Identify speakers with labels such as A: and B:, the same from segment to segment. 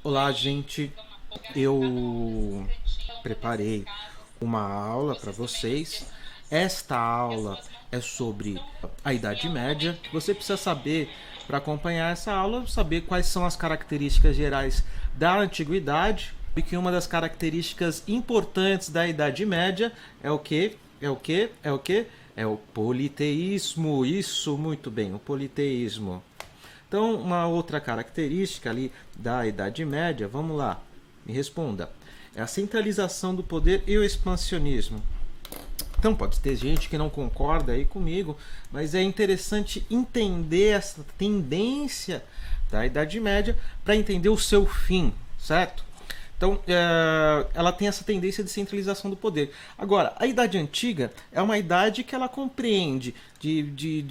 A: Olá, gente. Eu preparei uma aula para vocês. Esta aula é sobre a Idade Média. Você precisa saber, para acompanhar essa aula, saber quais são as características gerais da Antiguidade e que uma das características importantes da Idade Média é o que? É o que? É o que? É o politeísmo. Isso, muito bem, o politeísmo. Então, uma outra característica ali da Idade Média, vamos lá, me responda, é a centralização do poder e o expansionismo. Então, pode ter gente que não concorda aí comigo, mas é interessante entender essa tendência da Idade Média para entender o seu fim, certo? Então, ela tem essa tendência de centralização do poder. Agora, a Idade Antiga é uma idade que ela compreende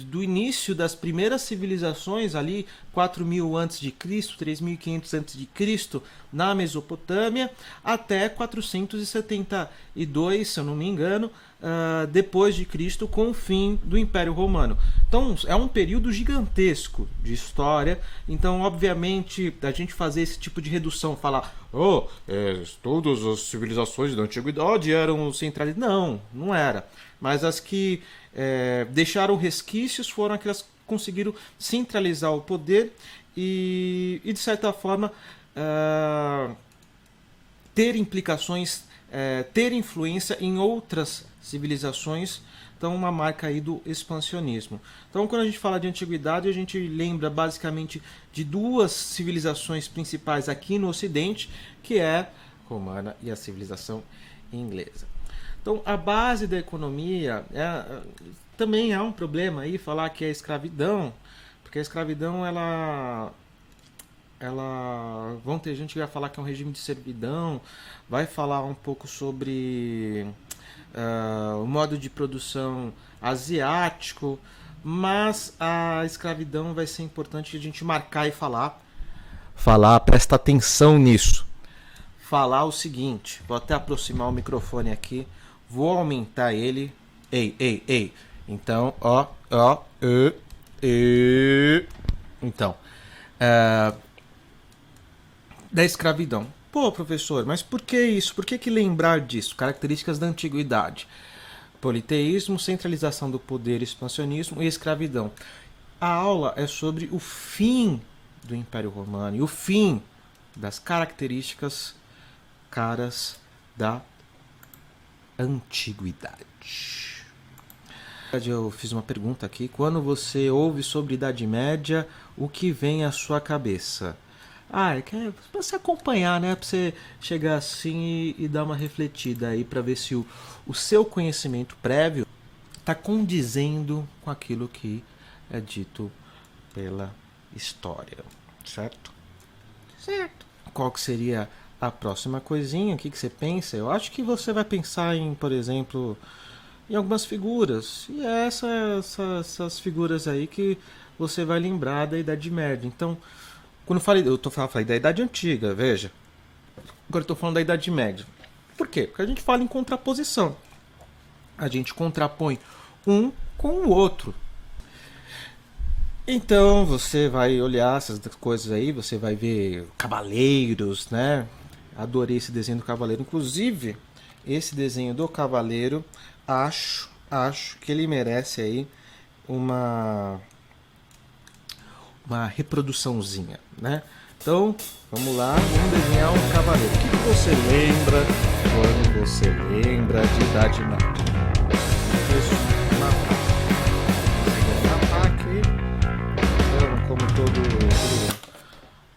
A: do início das primeiras civilizações, ali 4.000 a.C., 3.500 a.C., na Mesopotâmia, até 472, se eu não me engano, depois de Cristo, com o fim do Império Romano. Então, é um período gigantesco de história. Então, obviamente, a gente fazer esse tipo de redução, falar todas as civilizações da antiguidade eram centrais. Não, não era. Mas as que deixaram resquícios foram aquelas que conseguiram centralizar o poder e de certa forma, ter implicações, ter influência em outras civilizações. Então, uma marca aí do expansionismo. Então, quando a gente fala de antiguidade, a gente lembra basicamente de duas civilizações principais aqui no Ocidente, que é a romana e a civilização inglesa. Então, a base da economia também há um problema aí falar que é a escravidão, porque a escravidão ela vão ter gente que vai falar que é um regime de servidão, vai falar um pouco sobre o modo de produção asiático, mas a escravidão vai ser importante a gente marcar e falar, presta atenção nisso. Falar o seguinte, vou até aproximar o microfone aqui, vou aumentar ele. Ei. Então, então, da escravidão. Pô, professor, mas por que isso? Por que lembrar disso? Características da antiguidade. Politeísmo, centralização do poder, expansionismo e escravidão. A aula é sobre o fim do Império Romano e o fim das características caras da antiguidade. Eu fiz uma pergunta aqui. Quando você ouve sobre Idade Média, o que vem à sua cabeça? É pra você acompanhar, né? Pra você chegar assim e dar uma refletida aí pra ver se o seu conhecimento prévio tá condizendo com aquilo que é dito pela história, certo? Certo. Qual que seria a próxima coisinha? O que você pensa? Eu acho que você vai pensar em, por exemplo, em algumas figuras. E é essas figuras aí que você vai lembrar da Idade Média. Então, quando eu falei da Idade Antiga, veja. Agora eu estou falando da Idade Média. Por quê? Porque a gente fala em contraposição. A gente contrapõe um com o outro. Então você vai olhar essas coisas aí, você vai ver cavaleiros, né? Adorei esse desenho do cavaleiro. Inclusive, esse desenho do cavaleiro, acho que ele merece aí uma reproduçãozinha, né? Então, vamos lá, vamos desenhar um cavaleiro. O que você lembra quando você lembra de Idade Média? Isso, uma aqui. Como todo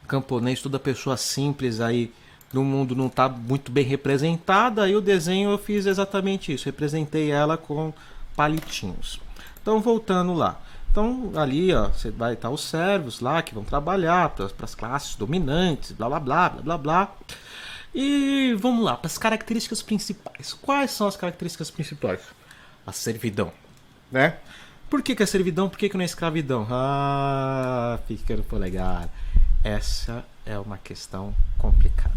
A: camponês, toda pessoa simples aí no mundo não está muito bem representada, aí o desenho eu fiz exatamente isso, representei ela com palitinhos. Então, voltando lá. Então, ali, ó, você vai estar os servos lá que vão trabalhar para as classes dominantes, blá blá blá blá blá blá. E vamos lá, para as características principais. Quais são as características principais? A servidão, né? Por que a servidão? Por que não é escravidão? Fica no polegar. Essa é uma questão complicada.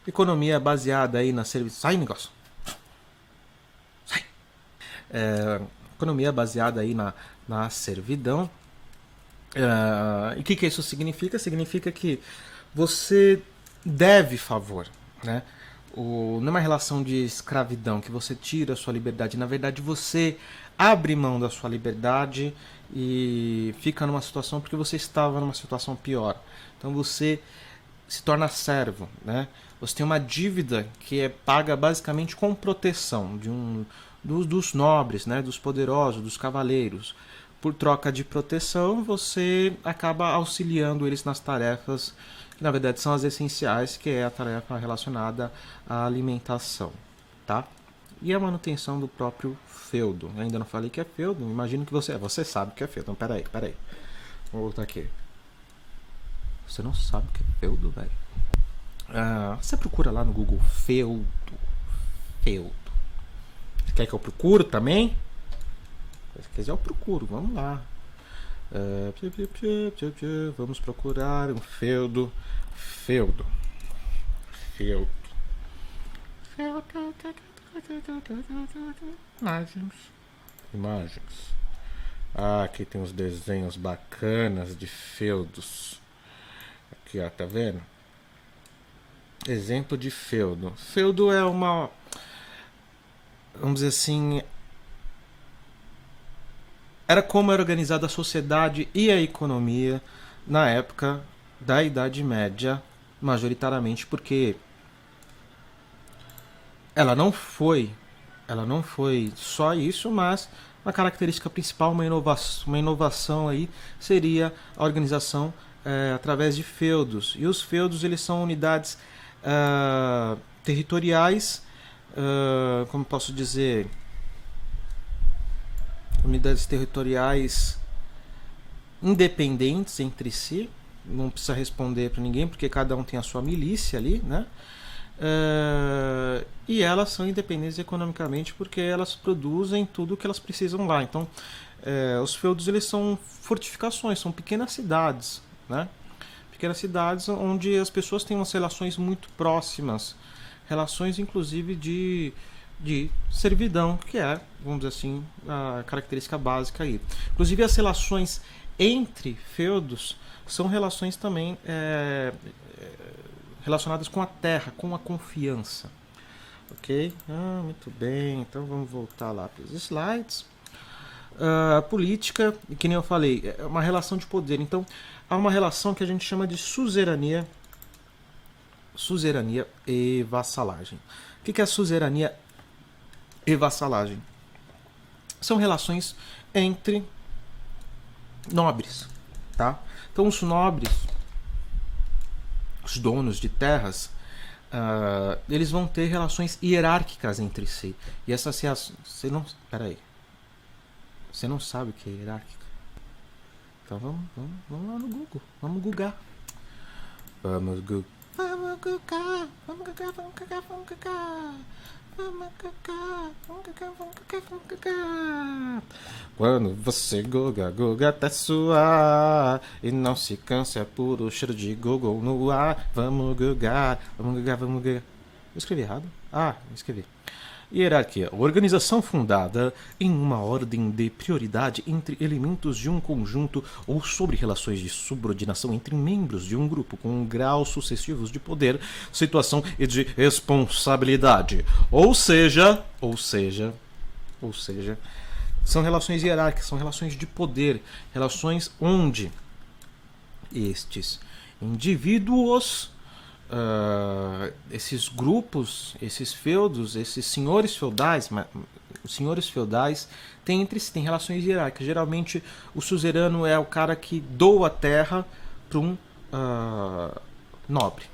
A: Economia baseada aí na servidão. Sai, negócio! Sai! Economia baseada aí na servidão. E o que isso significa? Significa que você deve favor, né? Não é uma relação de escravidão que você tira a sua liberdade. Na verdade, você abre mão da sua liberdade e fica numa situação porque você estava numa situação pior. Então você se torna servo, né? Você tem uma dívida que é paga basicamente com proteção dos nobres, né? Dos poderosos, dos cavaleiros. Por troca de proteção, você acaba auxiliando eles nas tarefas que na verdade são as essenciais, que é a tarefa relacionada à alimentação, tá? E a manutenção do próprio feudo. Eu ainda não falei que é feudo, imagino que você sabe que é feudo. Então, peraí. Vou voltar aqui. Você não sabe o que é feudo, velho? Você procura lá no Google feudo. Quer que eu procuro também? Se quiser eu procuro, vamos lá. Vamos procurar um feudo. Imagens. Aqui tem uns desenhos bacanas de feudos. Aqui, ó, tá vendo? Exemplo de feudo. Feudo é uma, vamos dizer assim, era como era organizada a sociedade e a economia na época da Idade Média, majoritariamente porque ela não foi só isso, mas a característica principal, uma inovação aí, seria a organização através de feudos. E os feudos, eles são unidades territoriais, como posso dizer, unidades territoriais independentes entre si, não precisa responder para ninguém, porque cada um tem a sua milícia ali, né? E elas são independentes economicamente porque elas produzem tudo o que elas precisam lá. Então, os feudos, eles são fortificações, são pequenas cidades, né? Pequenas cidades onde as pessoas têm umas relações muito próximas, relações inclusive de servidão, que é, vamos dizer assim, a característica básica aí. Inclusive as relações entre feudos são relações também relacionadas com a terra, com a confiança. Ok? Muito bem, então vamos voltar lá para os slides. A política, que nem eu falei, é uma relação de poder. Então, há uma relação que a gente chama de suzerania e vassalagem. O que é suzerania e vassalagem? São relações entre nobres, tá? Então os nobres, os donos de terras, eles vão ter relações hierárquicas entre si. E essas você não, peraí, você não sabe o que é hierárquica? Então vamos lá no Google, vamos googar. Vamos googar. Quando você Guga até suar e não se cansa, é puro cheiro de Google no ar. Vamos Gugar. Eu escrevi errado? Escrevi. Hierarquia. Organização fundada em uma ordem de prioridade entre elementos de um conjunto ou sobre relações de subordinação entre membros de um grupo com graus sucessivos de poder, situação e de responsabilidade. Ou seja, são relações hierárquicas, são relações de poder, relações onde estes indivíduos, esses grupos, esses feudos, esses senhores feudais, os senhores feudais têm entre si relações hierárquicas. Geralmente o suzerano é o cara que doa a terra para um nobre,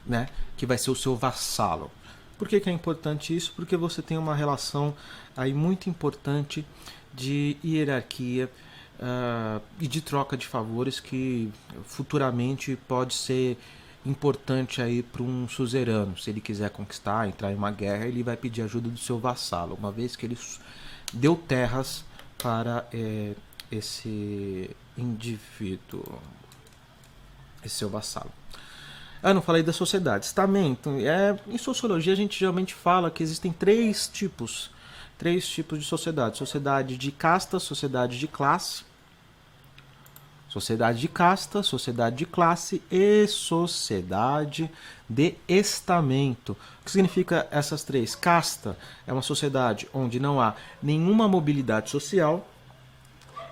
A: né, que vai ser o seu vassalo. Por que é importante isso? Porque você tem uma relação aí muito importante de hierarquia e de troca de favores que futuramente pode ser importante aí para um suzerano. Se ele quiser conquistar, entrar em uma guerra, ele vai pedir ajuda do seu vassalo, uma vez que ele deu terras para esse indivíduo, esse seu vassalo. Não falei das sociedades também. Então, em sociologia a gente geralmente fala que existem três tipos de sociedade: sociedade de casta, sociedade de classe, Sociedade de casta, sociedade de classe e sociedade de estamento. O que significa essas três? Casta é uma sociedade onde não há nenhuma mobilidade social.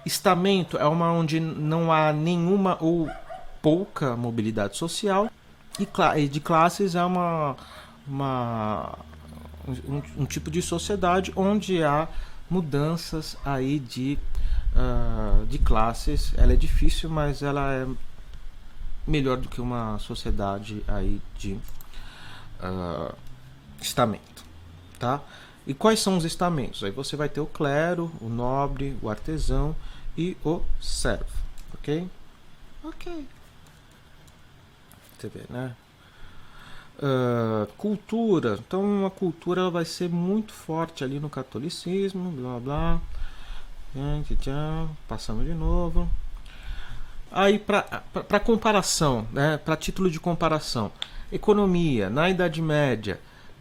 A: Estamento é uma onde não há nenhuma ou pouca mobilidade social. E de classes é um tipo de sociedade onde há mudanças aí de classes. Ela é difícil, mas ela é melhor do que uma sociedade aí de estamento, tá? E quais são os estamentos? Aí você vai ter o clero, o nobre, o artesão e o servo, ok? Ok. Você vê, né? Cultura. Então a cultura vai ser muito forte ali no catolicismo, blá blá. Passamos de novo. Aí para comparação, né? Para título de comparação, economia na Idade Média,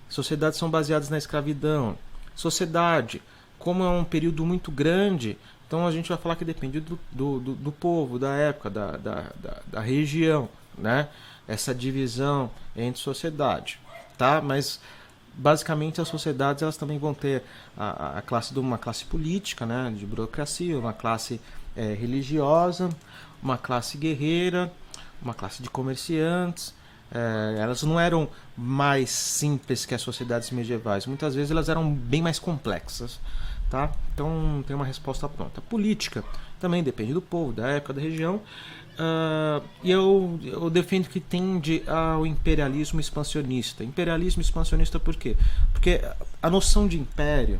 A: sociedades são baseadas na escravidão. Sociedade, como é um período muito grande, então a gente vai falar que depende do povo, da época, da região, né? Essa divisão entre sociedade, tá? Mas basicamente as sociedades elas também vão ter a classe de uma classe política, né? De burocracia, uma classe religiosa, uma classe guerreira, uma classe de comerciantes. Elas não eram mais simples que as sociedades medievais. Muitas vezes elas eram bem mais complexas, tá? Então tem uma resposta pronta. Política também depende do povo, da época, da região. E eu defendo que tende ao imperialismo expansionista. Imperialismo expansionista por quê? Porque a noção de império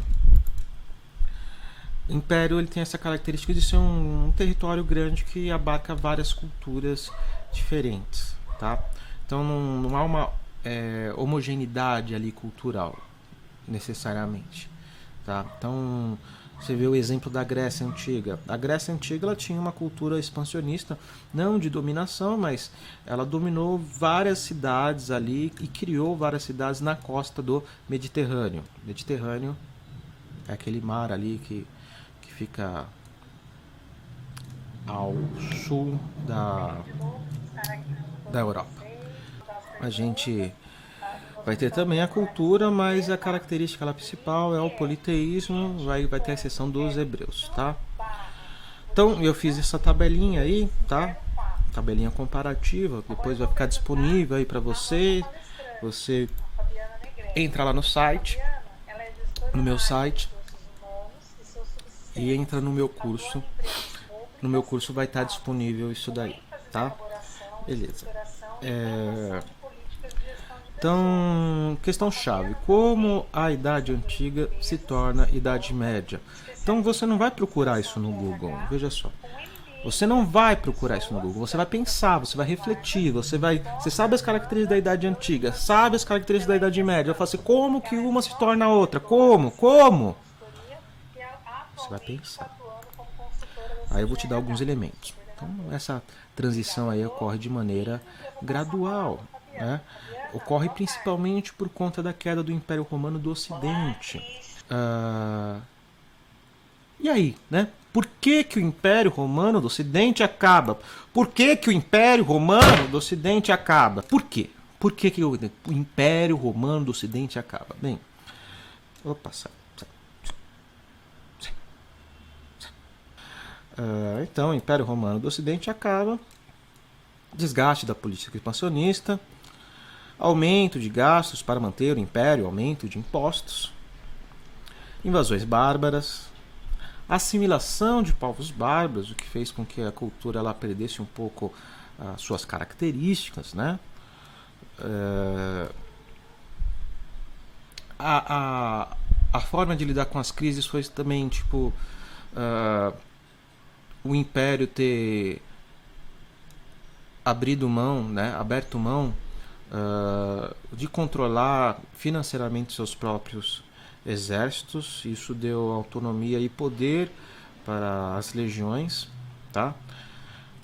A: ele tem essa característica de ser um território grande que abarca várias culturas diferentes, tá? Então não há uma homogeneidade ali cultural necessariamente, tá? Então você vê o exemplo da Grécia Antiga. A Grécia Antiga ela tinha uma cultura expansionista, não de dominação, mas ela dominou várias cidades ali e criou várias cidades na costa do Mediterrâneo. Mediterrâneo é aquele mar ali que fica ao sul da Europa. A gente vai ter também a cultura, mas a característica lá principal é o politeísmo, vai ter a exceção dos hebreus, tá? Então eu fiz essa tabelinha aí, tá? Tabelinha comparativa, depois vai ficar disponível aí para você. Você entra lá no site, no meu site, e entra no meu curso. No meu curso vai estar disponível isso daí, tá? Beleza. Então, questão chave, como a Idade Antiga se torna Idade Média? Então você não vai procurar isso no Google, veja só. Você não vai procurar isso no Google, você vai pensar, você vai refletir, você sabe as características da Idade Antiga, sabe as características da Idade Média, eu falo assim, como que uma se torna a outra? Como? Você vai pensar. Aí eu vou te dar alguns elementos. Então essa transição aí ocorre de maneira gradual, né? Ocorre principalmente por conta da queda do Império Romano do Ocidente. E aí, né? Por que o Império Romano do Ocidente acaba? Por que o Império Romano do Ocidente acaba? Por quê? Por que o Império Romano do Ocidente acaba? Bem, opa, sai. Então, o Império Romano do Ocidente acaba. Desgaste da política expansionista, aumento de gastos para manter o império, aumento de impostos, invasões bárbaras, assimilação de povos bárbaros, o que fez com que a cultura ela perdesse um pouco as suas características, né? A forma de lidar com as crises foi também tipo o império ter aberto mão de controlar financeiramente seus próprios exércitos. Isso deu autonomia e poder para as legiões, tá?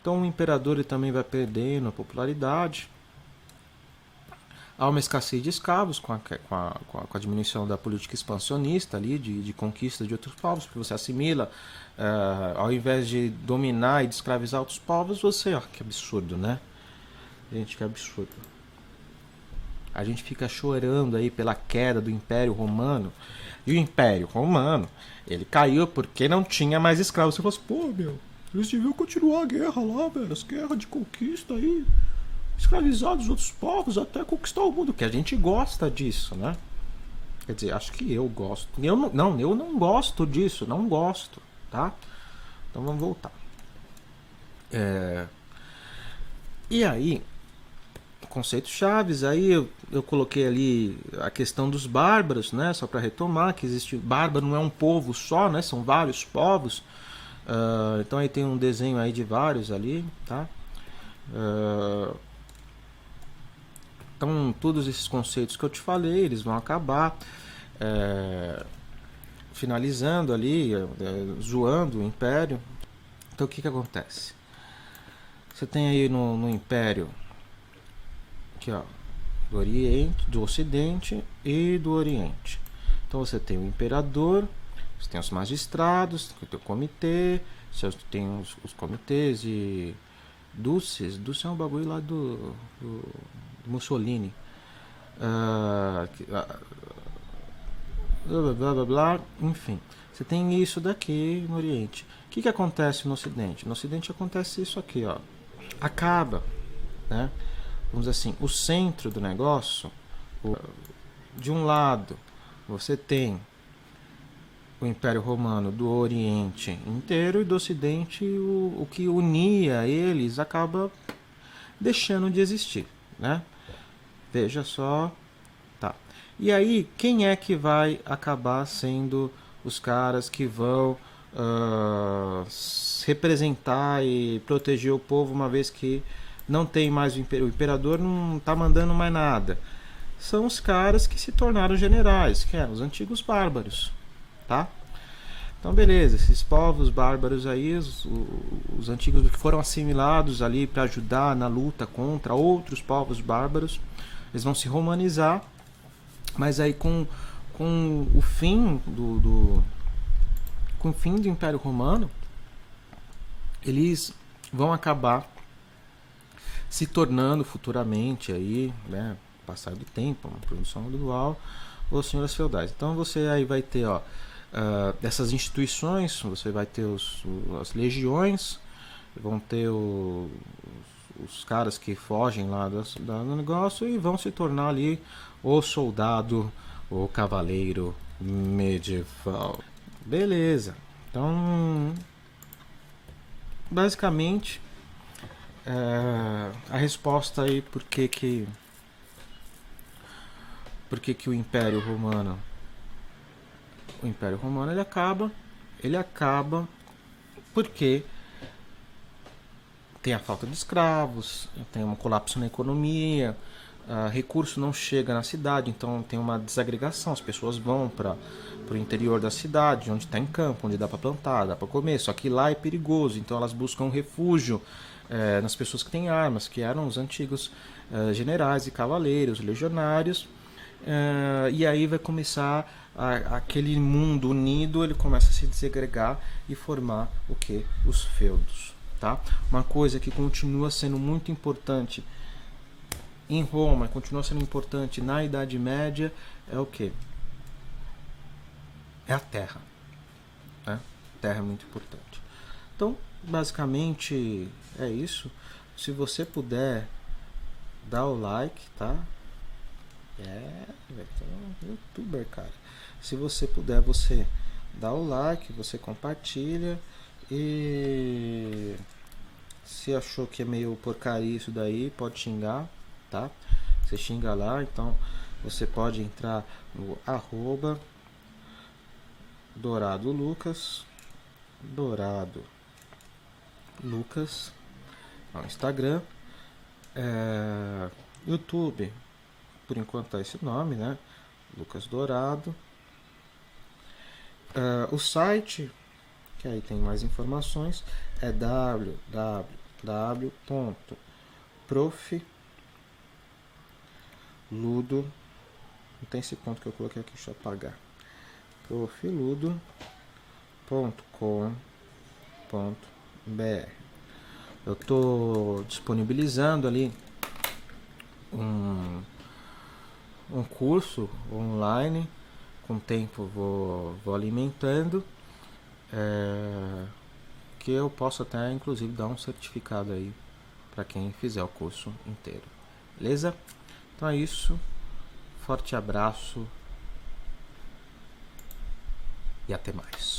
A: Então o imperador ele também vai perdendo a popularidade. há uma escassez de escravos com a diminuição da política expansionista ali, de conquista de outros povos, porque você assimila, ao invés de dominar e de escravizar outros povos, você, ó, que absurdo, né? Gente, que absurdo. A gente fica chorando aí pela queda do Império Romano, e o Império Romano, ele caiu porque não tinha mais escravos. Você fala assim, pô, meu, eles deviam continuar a guerra lá, velho, as guerras de conquista aí, escravizar os outros povos até conquistar o mundo, que a gente gosta disso, né? Quer dizer, acho que eu gosto. Eu não gosto disso, não gosto, tá? Então vamos voltar. E aí, conceitos chaves, aí eu coloquei ali a questão dos bárbaros, né? Só para retomar, que existe bárbaro não é um povo só, né? São vários povos. Então aí tem um desenho aí de vários ali, tá? Então todos esses conceitos que eu te falei, eles vão acabar finalizando ali, zoando o Império. Então o que acontece? Você tem aí no Império aqui, ó, do Oriente, do Ocidente e do Oriente. Então você tem o Imperador, você tem os magistrados, tem o comitê, você tem os comitês e Dulces. Dulce é um bagulho lá do Mussolini. Blá, blá, blá, blá, enfim. Você tem isso daqui no Oriente. O que acontece no Ocidente? No Ocidente acontece isso aqui, ó. Acaba, né? Vamos dizer assim, o centro do negócio, de um lado você tem o Império Romano do Oriente inteiro, e do Ocidente o que unia eles acaba deixando de existir, né? Veja só, tá. E aí, quem é que vai acabar sendo os caras que vão representar e proteger o povo, uma vez que não tem mais o imperador, não está mandando mais nada? São os caras que se tornaram generais, que eram os antigos bárbaros, tá? Então beleza, esses povos bárbaros aí, os antigos que foram assimilados ali para ajudar na luta contra outros povos bárbaros, eles vão se romanizar, mas aí com o fim com o fim do Império Romano, eles vão acabar se tornando futuramente aí, né, passar do tempo, uma produção gradual, os senhores feudais. Então você aí vai ter, ó, essas instituições, você vai ter as legiões, vão ter os caras que fogem lá do negócio e vão se tornar ali o soldado, o cavaleiro medieval. Beleza. Então, basicamente, a resposta aí por que o Império Romano ele acaba porque tem a falta de escravos, tem um colapso na economia, recurso não chega na cidade, então tem uma desagregação, as pessoas vão para o interior da cidade, onde está em campo, onde dá para plantar, dá para comer, só que lá é perigoso, então elas buscam refúgio nas pessoas que têm armas, que eram os antigos generais e cavaleiros, legionários, e aí vai começar aquele mundo unido, ele começa a se desagregar e formar o que? Os feudos. Tá? Uma coisa que continua sendo muito importante em Roma, continua sendo importante na Idade Média, é o que? É a terra. Né? A terra é muito importante. Então, basicamente é isso. Se você puder, dá o like, tá? Um youtuber, cara. Se você puder, você dá o like, você compartilha. E se achou que é meio porcaria isso daí, pode xingar, tá? Você xinga lá, então você pode entrar no @DouradoLucas no Instagram, YouTube, por enquanto tá esse nome, né? Lucas Dourado. O site, que aí tem mais informações, é www.prof Ludo, não tem esse ponto que eu coloquei aqui, deixa eu apagar. Profiludo.com.br. Eu estou disponibilizando ali um curso online. Com o tempo vou alimentando, que eu posso até inclusive dar um certificado aí para quem fizer o curso inteiro. Beleza? Então é isso. Forte abraço e até mais.